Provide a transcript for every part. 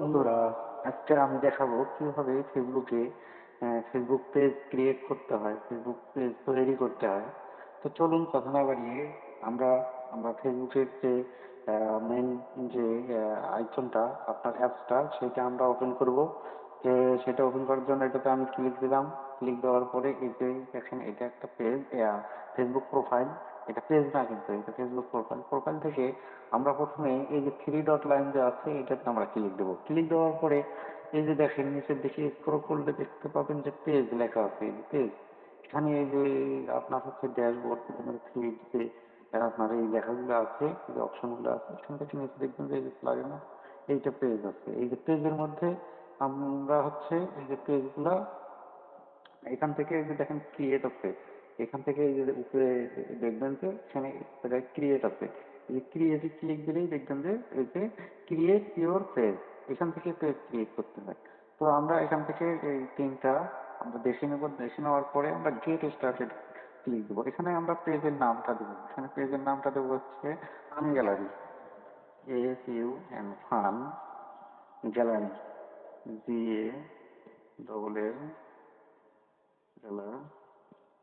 বন্ধুরা, আজকে আমি দেখাবো কিভাবে ফেসবুক পেজ ক্রিয়েট করতে হয়, ফেসবুক পেজ তৈরি করতে হয়। তো চলুন কথা না বাড়িয়ে আমরা আমরা ফেসবুকের যে মেইন যে আইকনটা, আপনার অ্যাপসটা, সেটা আমরা ওপেন করব। সেটা ওপেন করার জন্য এটাতে আমি ক্লিক দিলাম। ক্লিক দেওয়ার পরে এই যে দেখেন, এটা একটা পেজ, ফেসবুক প্রোফাইল। এটা পেজ না, কিন্তু এটা ফেসবুক প্রোফাইল। প্রোফাইল থেকে আমরা প্রথমে এই যে থ্রি ডট লাইন যে আছে, এটাতে আমরা ক্লিক দেবো। ক্লিক দেওয়ার পরে এই যে দেখেন, নিচের দিকে স্ক্রল করলে দেখতে পাবেন যে পেজ লেখা আছে, এই যে পেজ। এখানে এই যে আপনার হচ্ছে ড্যাশবোর্ড, ফিড, যে আপনার এই লেখাগুলো আছে, এই যে অপশনগুলো আছে, এখান থেকে নিচে দেখবেন যে এই যে প্লাগইন, এইটা পেজ আছে। এই যে পেজের মধ্যে আমরা হচ্ছে এই যে পেজগুলা এখান থেকে এই যে দেখেন ক্রিয়েট আছে, এখান থেকে এই যে উপরে দেখবেন যে এখানে ক্রিয়েট আছে। এই ক্রিয়েটে ক্লিক দিলেই দেখবেন যে এই যে ক্রিয়েট ইউর পেজ, এখান থেকে পেজ ক্রিয়েট করতে হয়। তো আমরা এখান থেকে এই তিনটা আমরা দেখে নেব। দেখে নেওয়ার পরে আমরা গেট স্টার্টেড ক্লিক দেবো। এখানে আমরা পেজের নামটা দেবো। এখানে পেজের নামটা দেবো হচ্ছে fun gallery, fun gallery, GALL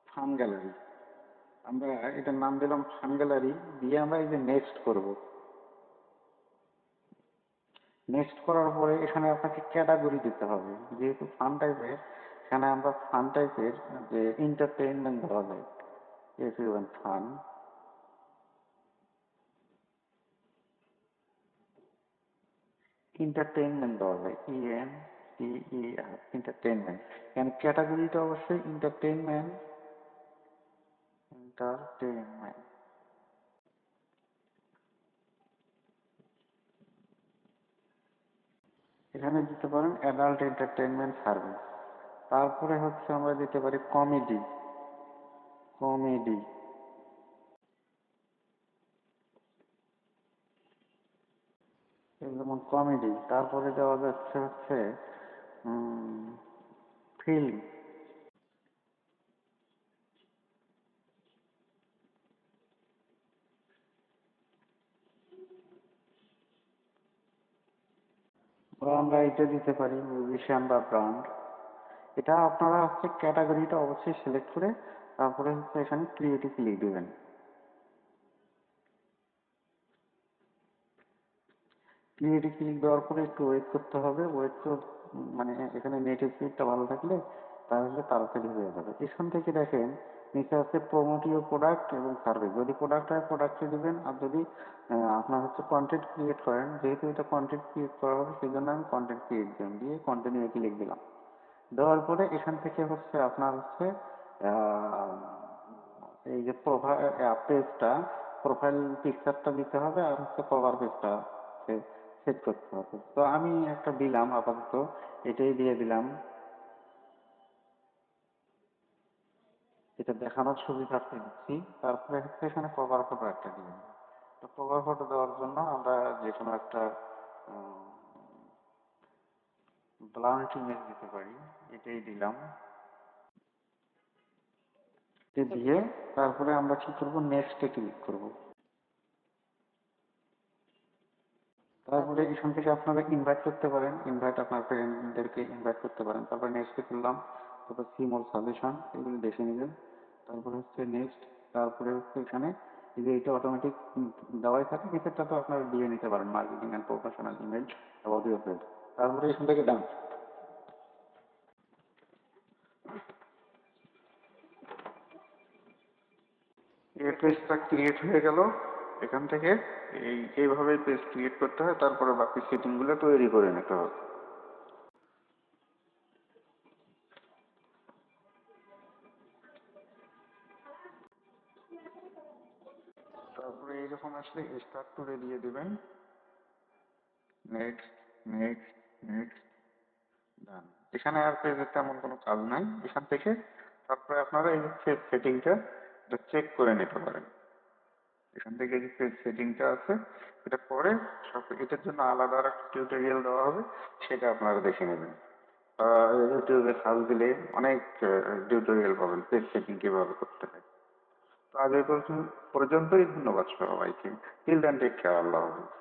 fun gallery. আমরা এটার নাম দিলাম ফান গ্যালারি। দিয়ে আমরা এই যে নেক্সট করব। নেক্সট করার পরে এখানে আপনাকে ক্যাটাগরি দিতে হবে। যেহেতু ফান টাইপের, এখানে আমরা ফান টাইপের যে এন্টারটেইনমেন্ট দেওয়া যায়, ফান এন্টারটেইনমেন্ট দেওয়া যায়, এন্টারটেইনমেন্ট। এখানে ক্যাটাগরিটা অবশ্যই এন্টারটেইনমেন্ট। এন্টারটেইনমেন্ট এখানে দিতে পারেন অ্যাডাল্ট এন্টারটেইনমেন্ট সার্ভিস। তারপরে হচ্ছে আমরা দিতে পারি কমেডি, কমেডি যেমন কমেডি। তারপরে দেওয়া যাচ্ছে হচ্ছে ফিল্ম। বা আমরা এটা দিতে পারি মিউজিশিয়ান বা ব্র্যান্ড। এটা আপনারা হচ্ছে ক্যাটাগরিটা অবশ্যই সিলেক্ট করে তারপরে হচ্ছে এখানে ক্রিয়েটিভ ক্লিক দেবেন। ক্রিয়েটিভ ক্লিক দেওয়ার পরে একটু ওয়েট করতে হবে। মানে এখানে নেট স্পিডটা ভালো থাকলে তাহলে তাড়াতাড়ি হয়ে যাবে। এখান থেকে দেখেন নিচে আছে প্রমোট ইউর প্রোডাক্ট এবং সার্ভিস। যদি প্রোডাক্ট হয় প্রোডাক্টে দিবেন, আর যদি আপনার হচ্ছে কন্টেন্ট ক্রিয়েট করেন, যেহেতু এটা কন্টেন্ট ক্রিয়েট করা হবে সেই জন্য আমি কন্টেন্ট ক্রিয়েট দিলাম, দিয়ে কন্টিনিউ ক্লিক দিলাম। দেওয়ার পরে এখান থেকে হচ্ছে আপনার হচ্ছে এই যে পেজটা, প্রোফাইল পিকচারটা দিতে হবে, আর হচ্ছে কভার পেজটা সেট করতে হবে। তো আমি একটা দিলাম আপাতত, এটাই দিয়ে দিলাম। এটা দেখানোর সুবিধার্থে দিচ্ছি। তারপরে হচ্ছে এখানে কভার ফটো একটা দিলাম। তো কভার ফটো দেওয়ার জন্য আমরা যে কোনো একটা ব্লান্ট ইমেজ দিতে পারি, এটাই দিলাম। দিয়ে তারপরে আমরা কি করব, নেক্সটে ক্লিক করব। তারপরে এখান থেকে আপনারা ইনভাইট করতে পারেন, আপনার ফ্রেন্ডদেরকে ইনভাইট করতে পারেন। তারপরে নেক্সটে করলাম। তারপর সি মোর সাজেশন, এগুলো দেখে নেবেন। তারপরে হচ্ছে নেক্সট। তারপরে হচ্ছে এখানে এই যে এটা অটোমেটিক দেওয়াই থাকে, নিচেরটা তো আপনারা দিয়ে নিতে পারেন, marketing and professional email about your page. তারপরে এখান থেকে ডান। এই পেজটা ক্রিয়েট হয়ে গেল। এখান থেকে এইভাবে পেজ ক্রিয়েট করতে হয়। তারপরে বাকি সেটিংগুলো তৈরি করে নিতে হবে। তারপরে এইরকম আসলে স্টার্ট করে দিয়ে দিবেন। নেক্সট, নেক্সট, নেক্সট, ডান। এখানে আর পেজের তেমন কোনো কাজ নাই। এখান থেকে তারপরে আপনারা এই যে পেজ সেটিংটা চেক করে নিতে পারেন। এখান থেকে যে পেজ সেটিংটা আছে এটা পরে সব, এটার জন্য আলাদা আর একটা টিউটোরিয়াল দেওয়া হবে, সেটা আপনারা দেখে নেবেন। ইউটিউবে সার্চ দিলে অনেক টিউটোরিয়াল পাবেন পেজ সেটিং কিভাবে করতে হয়। তো আজ এই পর্যন্তই। ধন্যবাদ সবাইকে। Till then take care. আল্লাহ হাফেজ।